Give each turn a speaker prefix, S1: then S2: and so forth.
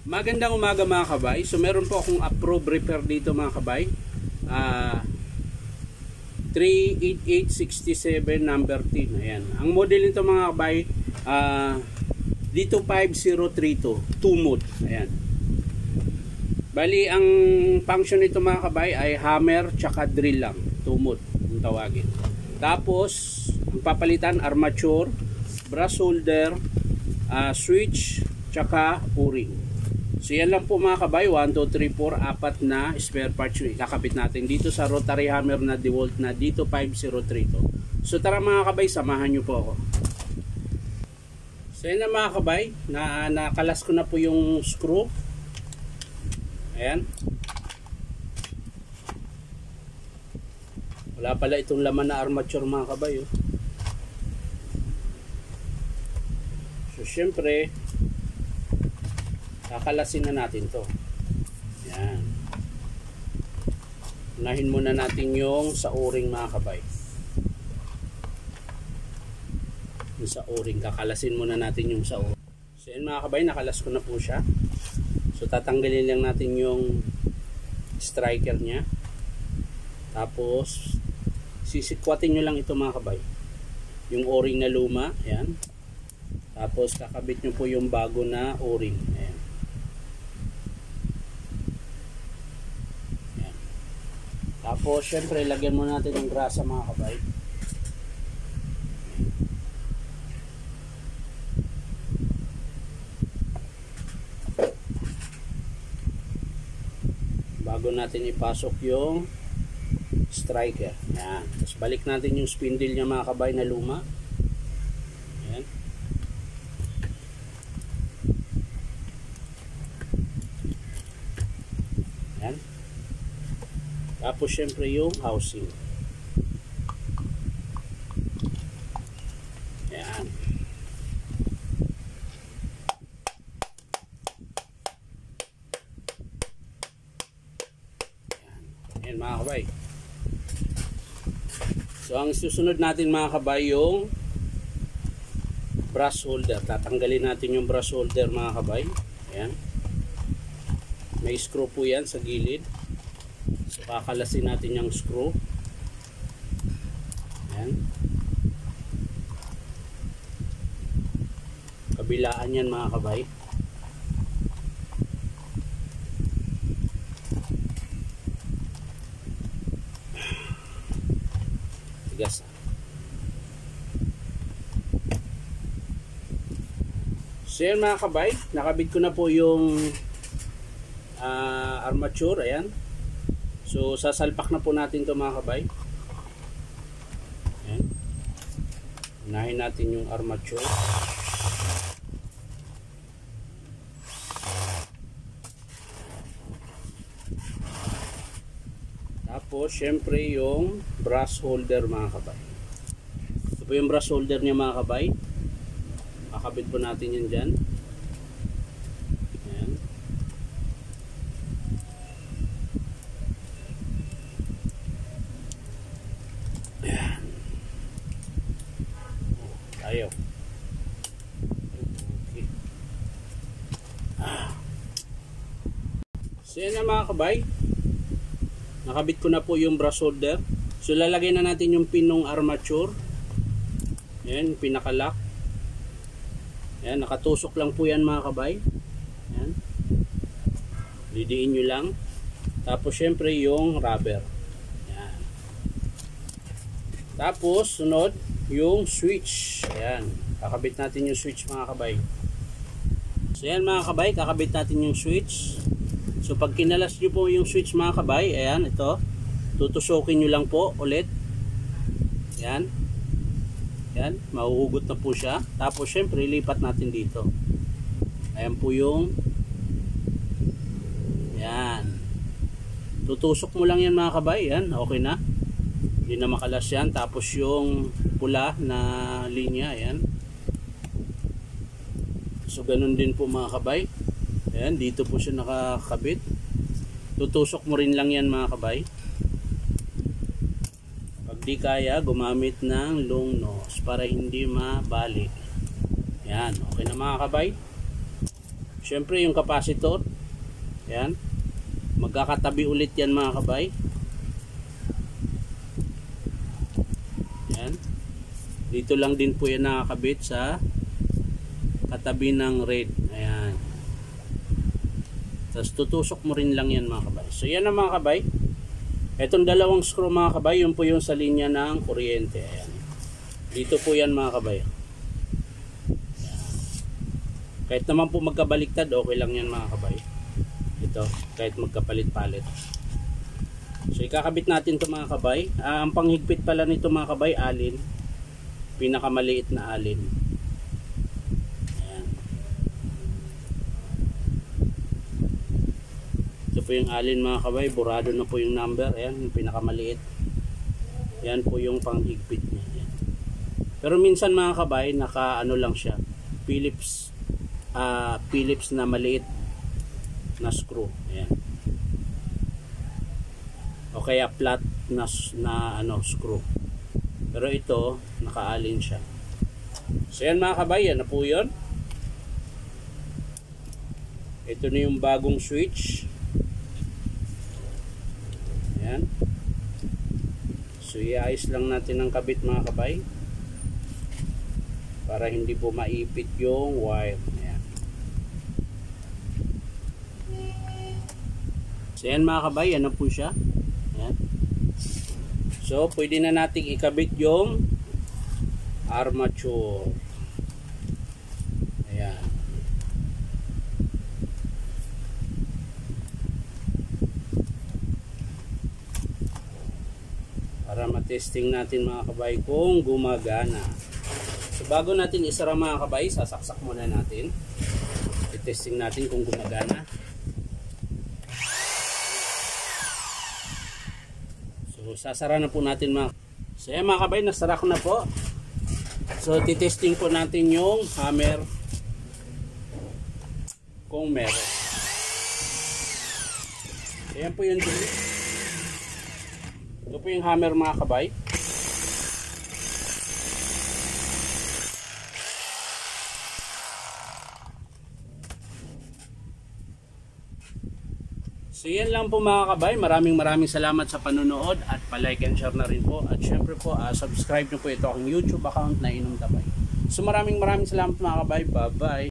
S1: Magandang umaga mga kabay. So meron po akong approved repair dito mga kabay. 38867 number 10. Ayan. Ang model nito mga kabay, dito 5032 2 mode. Ayan. Bali ang function nito mga kabay ay hammer tsaka drill lang. 2 mode ang tawagin. Tapos ang papalitan armature, brass holder, switch tsaka o-ring. So yan lang po mga kabay, 1, 2, 3, 4, apat na spare parts yung ikakabit natin dito sa rotary hammer na DeWalt na dito 5032. So tara mga kabay, samahan nyo po ako. So yan na mga kabay, nakalas ko na po yung screw. Ayan. Wala pala itong laman na armature mga kabay. Oh. So syempre kakalasin na natin to. Yan. Unahin muna natin yung sa o-ring mga kabay. Yung sa o-ring. Kakalasin muna natin yung sa o-ring. So yan mga kabay, nakalas ko na po siya. So tatanggalin lang natin yung striker nya. Tapos sisikwatin nyo lang ito mga kabay. Yung o-ring na luma. Yan. Tapos kakabit nyo po yung bago na o-ring. Ayan. Tapos syempre lagyan mo natin ng grasa mga kabay. Bago natin ipasok yung striker. Yan. Tapos balik natin yung spindle niya mga kabay na luma. Yan. Yan. Tapos syempre yung housing. Ayan. Ayan mga kabay. So ang susunod natin mga kabay yung brass holder. Tatanggalin natin yung brass holder mga kabay. Ayan. May screw po yan sa gilid. So kakalasin natin yung screw. Ayan. Kabilaan yan mga kabay. Tigas. So yan mga kabay, nakabit ko na po yung armature. Ayan. So sasalpak na po natin ito mga kabay. Ayan. Unahin natin yung armature. Tapos syempre yung brass holder mga kabay. Ito po yung brass holder niya mga kabay. Kakabit po natin yan dyan. Ayaw. Okay. So yan na mga kabay. Nakabit ko na po yung brass holder. So lalagay na natin yung pinong armature. Yan, pinakalock. Yan, nakatusok lang po yan mga kabay. Yan. Didiin nyo lang. Tapos syempre yung rubber. Yan. Tapos sunod yung switch. Ayan. Kakabit natin yung switch mga kabay. So ayan mga kabay, kakabit natin yung switch. So pag kinalas nyo po yung switch mga kabay, ayan, ito. Tutusukin nyo lang po ulit. Ayan. Ayan, mahuhugot na po siya. Tapos syempre, lipat natin dito. Ayan po yung ayan. Tutusok mo lang yan mga kabay. Ayan, okay na. Hindi na makalas yan. Tapos yung pula na linya, ayan. So ganun din po mga kabay. Ayan, dito po siya nakakabit. Tutusok mo rin lang yan mga kabay. Pag di kaya, gumamit ng long nose para hindi mabalik. Ayan, okay na mga kabay. Siyempre yung capacitor, yan, magkakatabi ulit yan mga kabay. Yan, dito lang din po yan nakakabit sa katabi ng red. Ayan, tapos tutusok mo rin lang yan mga kabay. So yan ang mga kabay. Itong dalawang screw mga kabay, yun po yung sa linya ng kuryente. Ayan, dito po yan mga kabay. Kahit naman po magkabaliktad, okay lang yan mga kabay. Ito, kahit magkapalit-palit. So ikakabit natin ito mga kabay. Ang panghigpit pala nito mga kabay, alin. Pinakamaliit na alin. Ayan. Ito po yung alin mga kabay. Burado na po yung number. Ayan, yung pinakamaliit. Yan po yung panghigpit niya. Ayan. Pero minsan mga kabay, naka ano lang siya. Phillips na maliit na screw. Ayan. O kaya flat na screw. Pero ito, nakaalin siya. So yan mga kabay, yan na po yun. Ito na yung bagong switch. Ayan. So iayos lang natin ang kabit mga kabay, para hindi po maipit yung wire. Ayan. So yan mga kabay, yan na po siya. Ayan. So pwede na nating ikabit yung armature. Ayan. Para matesting natin mga kabay kung gumagana. So bago natin isara mga kabay, sasaksak muna natin. I-testing natin kung gumagana. So sasara na po natin mga. So yan mga kabay, nasara ko na po. So titesting po natin yung hammer kung meron. So yan po yung ito po yung hammer mga kabay. So yan lang po mga kabay. Maraming salamat sa panonood at pa-like and share na rin po. At syempre po, subscribe nyo po ito aking YouTube account na Inom Tabay. So maraming salamat mga kabay. Bye bye.